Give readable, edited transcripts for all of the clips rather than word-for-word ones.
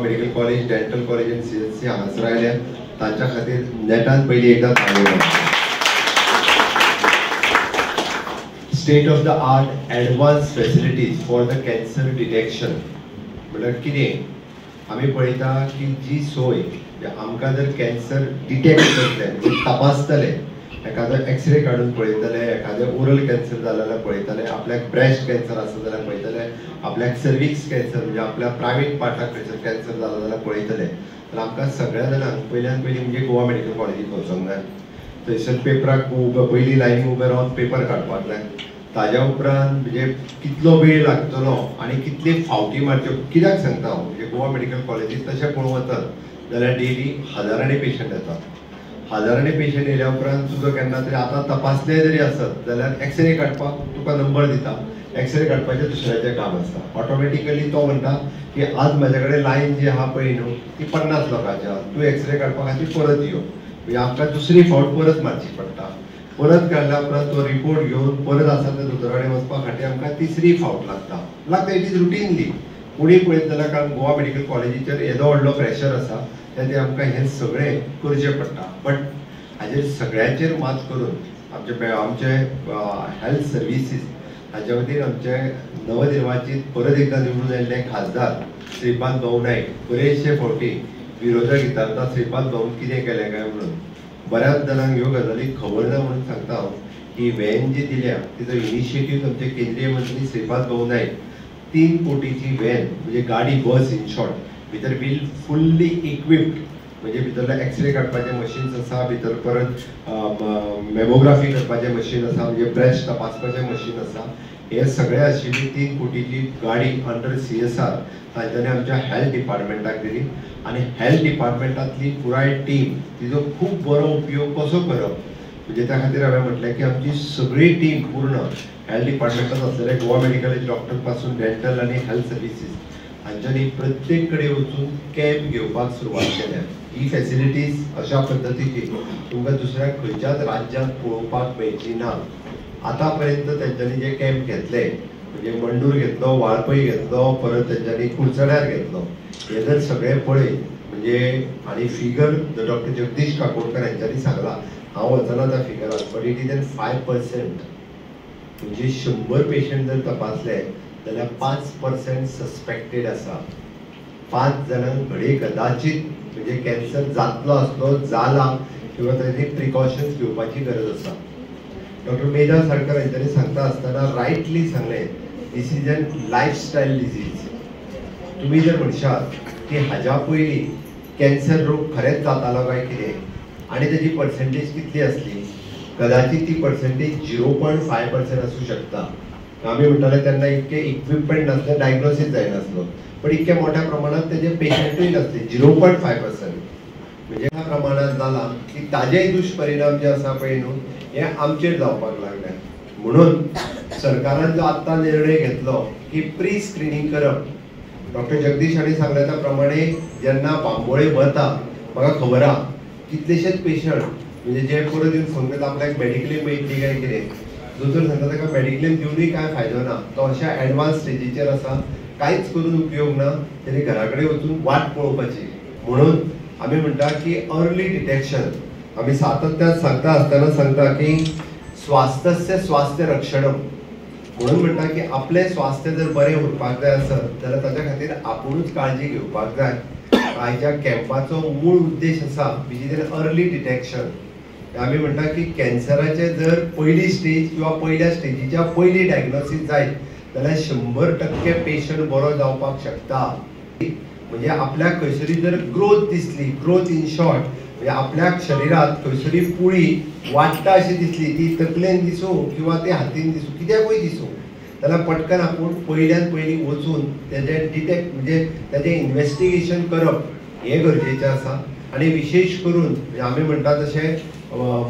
Medical college, dental college आणि CHC हांगासर आयल्या तांच्या खातीर नेटान पयलीं एकदां थांबयलो. State of the art advanced facilities for the cancer detection म्हळ्यार कितें आमी पळयता की जी सोय आमकां जर कॅन्सर डिटेक्ट करतले तपासतले, एखादो एक्सरे काढून पळयतले, एखादे ओरल कॅन्सर जाला जाल्यार पळयतले, आपल्याक ब्रेस्ट कॅन्सर आसा जाल्यार पळयतले, आपल्याक सर्विक्स कॅन्सर म्हणजे आपल्या प्रायवेट पार्टाक कॅन्सर जाला जाल्यार पळयतले. तर आमकां सगळ्या जाणांक पयल्यान पयलीं म्हणजे गोवा मेडिकल कॉलेजीक वचोंक जाय. थंयसर पेपराक पयलीं लायनीन उबे रावन पेपर काडपाक जाय. ताज्या उपरांत म्हणजे कितलो वेळ लागतलो आनी कितले फावटी मारच्यो. कित्याक सांगता हांव म्हणजे गोवा मेडिकल कॉलेजींत तशें पळोवंक वचत जाल्यार डेली हजारांनी पेशंट येतात. हजारांनी पेशंट येयल्या उपरांत तुजो केन्ना तरी आतां तपासले जरी आसत जाल्यार एक्सरे काडपाक तुका नंबर दिता. एक्सरे काडपाचें दुसऱ्याचें काम आसता. ऑटोमॅटिकली तो म्हणटा की आज म्हाजे कडेन लायन जी आहा पळय न्हू ती 50 लोकांची आहा, तूं एक्सरे काडपा खातीर परत यो. म्हणजे आमकां दुसरी फावट परत मारची पडटा. परत काडल्या उपरांत तो रिपोर्ट घेवन परत आसा त्या दोतोरा कडेन वचपा खातीर आमकां तिसरी फावट लागता. It is routinely. कोणी पळयत जाल्यार कारण गोवा मेडिकल कॉलेजीचेर येदो व्हडलो प्रेशर आसा ते आमकां हें सगळें करचें पडटा. बट हाजेर सगळ्यांचेर मात करून आमचे हेल्थ सर्विसीस हाच्या खातीर आमचे नवनिर्वाचित परत एकदा निवडून आयिल्ले खासदार श्रीपाद भाऊ नायक बरेचशे फावटी विरोधक विचारता श्रीपाद भाऊन कितें केलें काय म्हणून. बऱ्याच जाणांक ह्यो गजाली खबर ना म्हणून सांगता हांव की व्हॅन जी दिल्या तिचो इनिशिएटीव्ह आमचे केंद्रीय मंत्री श्रीपाद भाऊ नायक 3 कोटीची व्हॅन म्हणजे गाडी बस इन शॉर्ट भितर वील फुल्ली इक्विप्ड म्हणजे भितरले एक्सरे काडपाचे मशीन्स आसा, भितर परत मेमोग्राफी करपाचे मशीन आसा, म्हणजे ब्रेस्ट तपासपाचें मशीन आसा. हे सगळे आशिल्ली 3 कोटीची गाडी अंडर CSR तांच्यांनी आमच्या हेल्थ डिपार्टमेंटाक दिली. आनी हेल्थ डिपार्टमेंटांतली पुराय टीम तिजो खूब बरो उपयोग कसो करप म्हणजे त्या खातीर हांवें म्हटलें की आमची सगळी टीम पूर्ण हेल्थ डिपार्टमेंटांत आसलेले गोवा मेडिकल डॉक्टर पासून डेंटल आनी हेल्थ सर्विसीस हांच्यांनी प्रत्येक कडेन वचून कॅम्प घेवपाक सुरवात केल्या. ही फॅसिलिटीज अशा पद्दतीची तुमकां दुसऱ्या खंयच्याच राज्यांत पळोवपाक मेळची ना. आतां पर्यंत तेंच्यांनी जे कॅम्प घेतले म्हणजे मंडूर घेतलो, वाळपय घेतलो, परत तेंच्यांनी कुडचड्यार घेतलो. हे जर सगळें पळय म्हणजे आनी फिगर डॉक्टर जगदीश काकोडकर हांच्यांनी सांगला, हांव वचना त्या फिगराक, बट इट इज 5%. म्हणजे 100 पेशंट जर तपासले जाल्यार 5% सस्पेक्टेड आसा. 5 जाणांक घडये कदाचित म्हणजे कॅन्सर जातलो आसलो, जाला किंवा ताची प्रिकॉशन्स घेवपाची गरज आसा. डॉक्टर मेधा साळकर हांच्यांनी सांगता आसतना रायटली सांगलें दिस इज एन लायफस्टायल डिजीज. तुमी जर म्हणशात की हाज्या पयलीं कॅन्सर रोग खरेंच जातालो काय कितें आनी ताची पर्सेंटेज कितली आसली, कदाचित ती पर्सेंटेज 0.5% आसूं शकता. आमी म्हणटाले तेन्ना इतके इक्विपमेंट नासले, डायग्नोसीस जायनासलो, पण इतक्या मोठ्या प्रमाणात तेजे पेशंटूय नासले. 0.5% म्हणजे ह्या प्रमाणात जाला की ताजेय दुश्परिणाम जे आसा पळय न्हू हे आमचेर जावपाक लागले. म्हणून सरकारान जो आत्तां निर्णय घेतलो की प्री स्क्रिनींग करप. डॉक्टर जगदीश हांणी सांगल्या त्या प्रमाणे जेन्ना बांबोळे वता म्हाका खबर आहा कितलेशेच पेशंट म्हणजे जे परत येवन फोन करता आपल्याक मेडिक्लेम मेळटली काय कितें. दोतोर सांगता ताका मेडिक्लेम दिवनूय काय फायदो ना, तो अशा एडवान्स स्टेजीचेर आसा, कांयच करून उपयोग ना, तेणी घरा कडेन वचून वाट पळोवपाची. म्हणून आमी म्हणटा की अर्ली डिटेक्शन. आमी सातत्यान सांगता आसतना सांगता की स्वास्थ्यस्य स्वास्थ्य रक्षणम म्हणून म्हणटा की आपलें स्वास्थ्य जर बरें उरपाक जाय आसत जाल्यार ताच्या खातीर आपुणूच काळजी घेवपाक जाय. आयच्या कॅम्पाचो मूळ उद्देश आसा which is an early detection. आमी म्हणटा की कॅन्सराचे जर पयली स्टेज किंवा पयल्या स्टेजीच्या पयली डायग्नोसीस जायत जाल्यार 100% पेशंट बरो जावपाक शकता. म्हणजे आपल्याक खंयसरी जर ग्रोथ दिसली, ग्रोथ इन शॉर्ट म्हणजे आपल्या शरिरात खंयसरी पुळी वाडटा अशी दिसली, ती तकलेन दिसूं किंवा ती हातीन दिसूं कित्याकूय दिसूं जाल्यार पटकन आपूण पयल्यान पयलीं वचून तेजें डिटेक्ट म्हणजे तेजें इन्वेस्टिगेशन करप हें गरजेचें आसा. आनी विशेश करून म्हणजे आमी म्हणटा तशें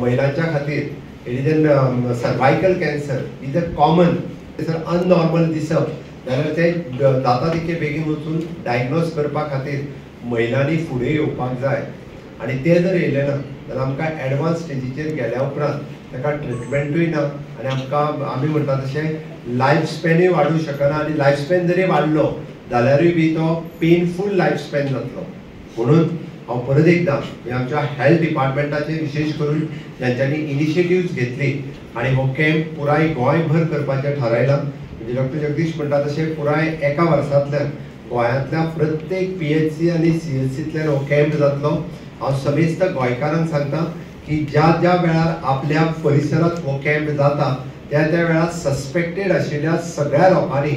महिलांच्या खातीर it is an cervical cancer is a common abnormal दिसप जाल्यार ते जाता तितके बेगीन वचून डायग्नोज करपा खातीर महिलांनी फुडें येवपाक जाय. आनी ते जर येयले ना जाल्यार आमकां एडवान्स स्टेजीचेर गेल्या उपरांत ताका ट्रिटमेंटूय ना आनी आमकां आमी म्हणटा तशें लायफ स्पॅनूय वाडूंक शकना. आनी लायफ स्पॅन जरी वाडलो जाल्यारूय बी तो पेनफूल लायफ स्पॅन जातलो. म्हणून हांव परत एकदां आमच्या हेल्थ डिपार्टमेंटाचे विशेष करून तांच्यांनी इनिशिएटिव्स घेतली आनी हो कॅम्प पुराय गोंयभर करपाचें थारायलां. म्हणजे डॉक्टर जगदीश म्हणटा तशें पुराय एका वर्सांतल्यान गोंयांतल्या प्रत्येक PHC आनी CHCंतल्यान हो कॅम्प जातलो. हांव समेस्त गोंयकारांक सांगता की ज्या ज्या वेळार आपल्या परिसरांत हो कॅम्प जाता त्या त्या वेळार सस्पेक्टेड आशिल्ल्या सगळ्या लोकांनी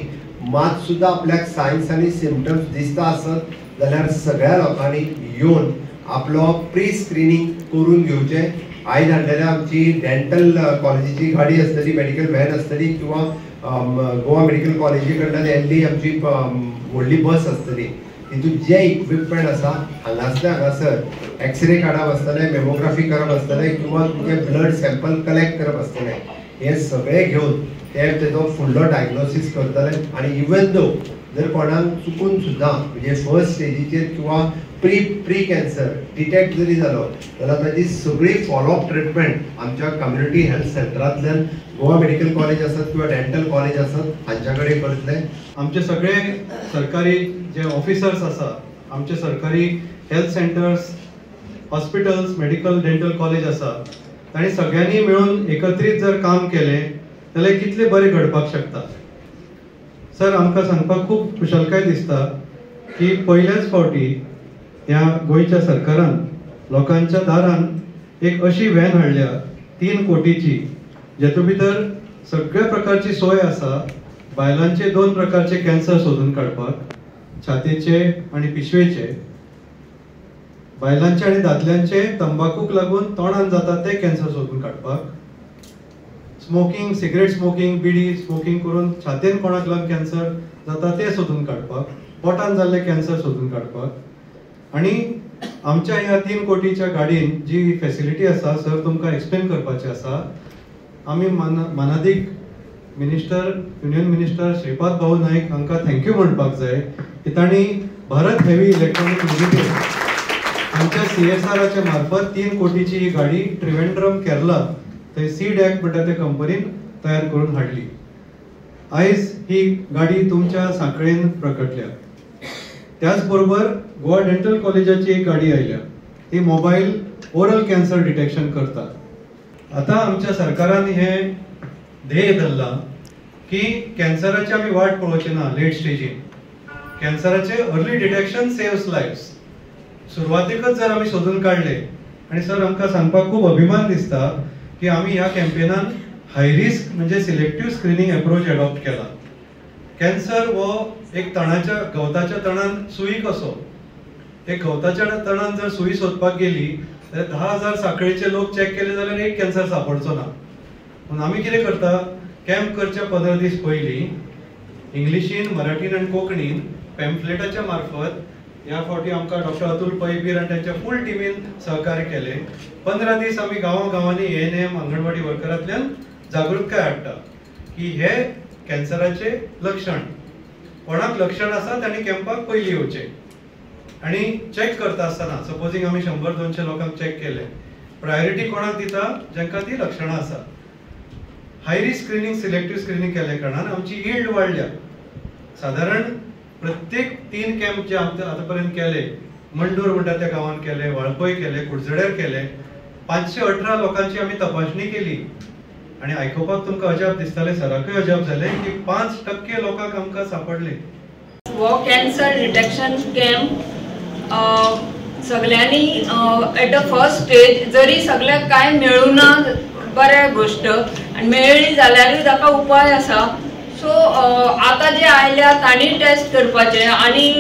मात सुद्दां आपल्याक सायन्स आनी सिम्पटम्स दिसता आसत जाल्यार सगळ्या लोकांनी येवन आपलो प्री स्क्रिनींग करून घेवचें. आयज हाडलेल्या आमची डेंटल कॉलेजीची गाडी आसतली, मेडिकल व्हॅन आसतली किंवा गोवा मेडिकल कॉलेजी कडल्यान येल्ली आमची व्हडली बस आसतली. तितून जे इक्विपमेंट आसा हांगासर एक्सरे काडप आसतलें, मेमोग्राफी करप आसतलें किंवा तुमचे ब्लड सॅम्पल कलेक्ट करप आसतलें, हे सगळे घेवन ते तेजो फुडलो डायग्नोसीस करतले. आनी इवन दो जर कोणाक चुकून सुद्दां म्हणजे फर्स्ट स्टेजीचेर किंवा प्री कॅन्सर डिटेक्ट जरी जालो जाल्यार ताची सगळी फॉलोअप ट्रिटमेंट आमच्या कम्युनिटी हेल्थ सेंटरांतल्यान गोवा मेडिकल कॉलेज आसत किंवा डेंटल कॉलेज आसत हांच्या कडेन करतले. आमचे सगळे सरकारी जे ऑफिसर्स आसा, आमचे सरकारी health centres, hospitals, medical dental college आसा, तांणी सगळ्यांनी मेळून एकत्रीत जर काम केलें जाल्यार कितले बरें घडपाक शकता. सर, आमकां सांगपाक खूब खुशालकाय दिसता की पयल्याच फावटी ह्या गोंयच्या सरकारान लोकांच्या दारान एक अशी व्हॅन हाडल्या 3 कोटीची, जेतून भितर सगळ्या प्रकारची सोय आसा. बायलांचे 2 प्रकारचे कॅन्सर सोदून काडपाक, छातीचे आनी पिशवेचे. बायलांचे आनी दादल्यांचे तंबाखूक लागून तोंडान जाता ते कॅन्सर सोदून काडपाक, स्मोकिंग, सिगरेट स्मोकिंग, बिडी स्मोकिंग करून छातेन कोणाक लागून कॅन्सर जाता ते सोदून काडपाक, पोटान जाल्ले कॅन्सर सोदून काडपाक. आणि आमच्या ह्या 3 कोटीच्या गाडीन जी फॅसिलिटी आसा सर तुमकां एक्सप्लेन करपाचें आसा. आमी मानादीक मिनिस्टर, युनियन मिनिस्टर श्रीपाद भाऊ नाईक हांकां थँक्यू म्हणपाक जाय की तांणी भारत हेवी इलेक्ट्रॉनिक लिमिटेड आमच्या CSRच्या मार्फत 3 कोटीची ही गाडी त्रिवेंद्रम केरला थंय सीडॅक म्हणटा त्या कंपनीन तयार करून हाडली. आयज ही गाडी तुमच्या सांखळेन प्रकटल्या. त्याच बरोबर गोवा डेंटल कॉलेजाची एक गाडी आयल्या, ती मोबाईल ओरल कॅन्सर डिटेक्शन करता. आता आमच्या सरकारान हे ध्येय धरला की कॅन्सराची आमी वाट पळोवची ना लेट स्टेजीन. कॅन्सराचे अर्ली डिटेक्शन सेव्स लायफ्स. सुरवातीकच जर आमी सोदून काडले, आणि सर आमकां सांगपाक खूब अभिमान दिसता की आमी ह्या कॅम्पेनान हाय रिस्क म्हणजे सिलेक्टिव्ह स्क्रीनिंग अप्रोच एडॉप्ट केला. कॅन्सर हो एक तणाच्या गवताच्या तणान सुई कसो, एक गवताच्या तणान जर सुई सोदपाक गेली जाल्यार 10,000 साखळीचे लोक चॅक केले जाल्यार एक कॅन्सर सापडचो ना. म्हणून आमी कितें करता, कॅम्प करच्या 15 दीस पयलीं इंग्लिशीन, मराठीन आनी कोंकणीन पॅम्फलेटाच्या मार्फत ह्या फावटी आमकां डॉक्टर अतुल पैबीर आनी तांच्या फूल टिमीन सहकार्य केलें. 15 दीस आमी गांवांनी ANM, अंगणवाडी वर्करांतल्यान जागृतकाय हाडटा की हे कॅन्सराचे लक्षण, कोणाक लक्षण आसा तांणी कॅम्पाक पयलीं येवचें. आनी चॅक करता आसतना सपोजींग आमी 100-200 लोकांक चॅक केले, प्रायोरिटी कोणाक दिता जांकां ती लक्षणां आसा. High risk screening, selective screening केले कारणान आमची यील्ड वाडल्या. साधारण प्रत्येक 3 कॅम्प जे आतां पर्यंत केले, मंडूर म्हणटा त्या गांवांत केले, वाळपय केले, कुडचड्यार केले, 518 लोकांची आमी तपासणी केली. आणि आयकोपाक तुमकां अजाप दिसताले, सराकय अजाप जाले की 5% लोकांक आमकां सापडले. वो कॅन्सर डिटेक्शन कॅम्प सगळ्यांनी एट द फर्स्ट स्टेज जरी सगळ्याक काय मेळुना बरे गोष्ट आनी मेळ्ळी जाल्यारूय ताका उपाय आसा. सो आतां जे आयल्या तांणी टेस्ट करपाचे आनी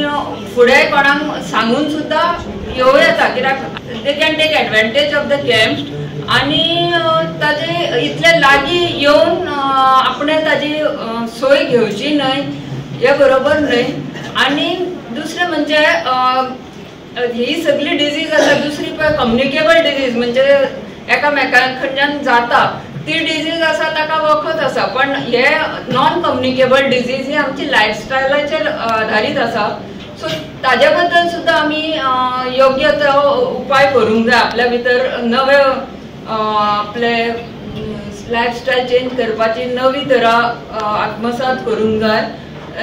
फुडें कोणाक सांगून सुद्दां येवं येता, कित्याक they can take advantage of the camp आनी ताजे इतले लागीं येवन आपणे ताजी सोय घेवची न्हय हे बरोबर न्हय. आनी दुसरें म्हणजे ही सगळी डिजीज आसा, दुसरी पळय कम्युनिकेबल डिजीज म्हणजे एकामेकां कडल्यान जाता ती डिजीज आसा ताका वखद आसा, पण हे नॉन कम्युनिकेबल डिजीज ही आमची लायफस्टायलाचेर आधारीत आसा. सो ताजे बद्दल सुद्दां आमी योग्य तो उपाय करूंक जाय. आपल्या भितर नवे आपले लायफस्टायल चेंज करपाची नवी तरा आत्मसात करूंक जाय.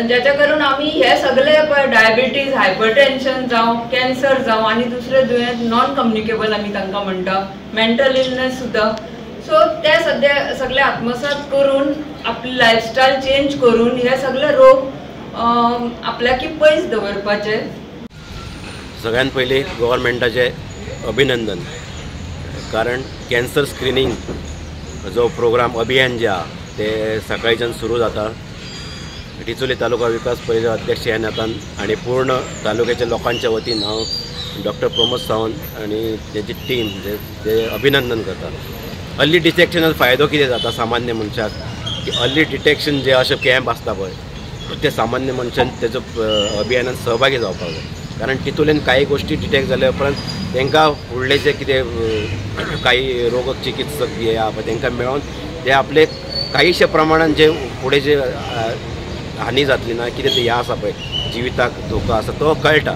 जेच्या करून आमी हे सगळे पळय डायबिटीज हायपरटेन्शन जावं कॅन्सर जावं आनी दुसरे दुयेंस नॉन कम्युनिकेबल आमी तांकां म्हणटा मेंटल इलनेस सुद्दां सो ते सद्या सगळे आत्मसात करून आपली लायफस्टायल चेंज करून हे सगळे रोग आपल्याकी पयस दवरपाचे. सगळ्यात पयलीं गव्हर्मेंटाचे अभिनंदन कारण कॅन्सर स्क्रीनिंग जो प्रोग्राम अभियान जे आहा ते सकाळच्यान सुरू जाता. डिचोली तालुका विकास परिषद अध्यक्ष ह्या नात्यान आनी पूर्ण तालुक्याच्या लोकांच्या वतीन हांव डॉक्टर प्रमोद सावंत आनी तेजी टीम जे अभिनंदन करता. अर्ली डिटेक्शनाचो फायदो कितें जाता सामान्य मनशाक की अर्ली डिटेक्शन जे अशे कॅम्प आसता पळय ते सामान्य मनशान तेजो अभियानात सहभागी जावपाक जाय कारण तितूंतल्यान काही गोष्टी डिटेक्ट जाल्या उपरांत तांकां फुडले जे कितें काही रोग चिकित्सक जे आहा पळय तांकां मेळोन ते आपले काहीशे प्रमाणात जे फुडें जे हानी जातली ना कितें हें आसा पळय जिविताक धोको आसा तो कळटा.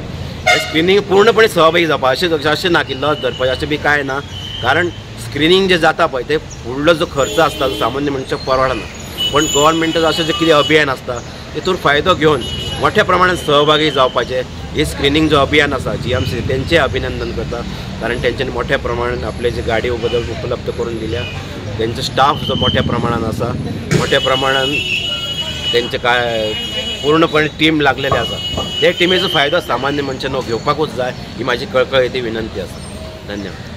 हे स्क्रिनींग पूर्णपणे सहभागी जावपा अशें ना की लस धरपाचें अशें बी कांय ना कारण स्क्रिनींग जे जाता पळय ते फुडलो जो खर्च आसता तो सामान्य मनशाक परवडना पण गव्हर्मेंटाचो अशें जे कितें अभियान आसता तेतून फायदो घेवन मोठ्या प्रमाणात सहभागी जावपाचें हे स्क्रिनींग जो अभियान आसा GMC तेंचें अभिनंदन करता कारण तेंच्यांनी मोठ्या प्रमाणात आपले जे गाडी उपलब्ध करून दिल्या. तेंचो स्टाफ जो मोठ्या प्रमाणात आसा मोठ्या प्रमाणात तेंचे काय पूर्णपणे टीम लागलेले आसा. ते टिमीचो फायदो सामान्य मनशान घेवपाकूच जाय ही म्हाजी कळकळीची विनंती आसा. धन्यवाद.